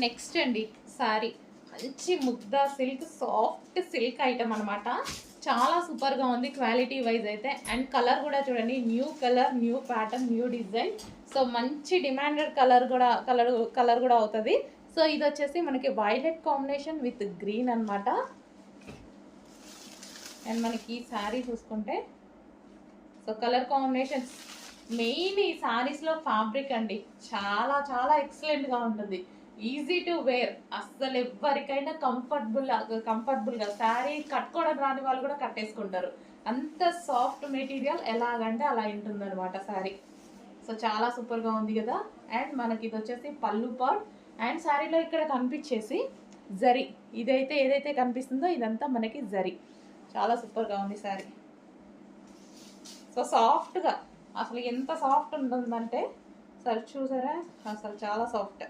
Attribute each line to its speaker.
Speaker 1: Next అండి శారీ మంచి ముద్దా silk, soft silk item అనమాట. చాలా సూపర్గా ఉంది క్వాలిటీ వైజ్ అయితే. అండ్ కలర్ కూడా చూడండి, new colour, new pattern, new design. So మంచి డిమాండెడ్ కలర్ కూడా అవుతుంది. సో ఇది వచ్చేసి మనకి వైలెట్ కాంబినేషన్ విత్ గ్రీన్ అనమాట. అండ్ మనకి ఈ శారీ చూసుకుంటే సో కలర్ కాంబినేషన్స్ మెయిన్ ఈ శారీస్లో ఫ్యాబ్రిక్ అండి చాలా చాలా ఎక్సలెంట్గా ఉంటుంది. ఈజీ టు వేర్, అస్సలు ఎవరికైనా కంఫర్టబుల్గా శారీ కట్టుకోవడం రాని వాళ్ళు కూడా కట్టేసుకుంటారు. అంత సాఫ్ట్ మెటీరియల్, ఎలాగంటే అలా ఉంటుంది అనమాట శారీ. సో చాలా సూపర్గా ఉంది కదా. అండ్ మనకి ఇది వచ్చేసి పళ్ళు పార్ట్. అండ్ శారీలో ఇక్కడ కనిపించేసి జరీ, ఇదైతే ఏదైతే కనిపిస్తుందో ఇదంతా మనకి జరీ. చాలా సూపర్గా ఉంది శారీ. సో సాఫ్ట్గా, అసలు ఎంత సాఫ్ట్ ఉంటుందంటే, సరే చూసారా, అసలు చాలా సాఫ్ట్.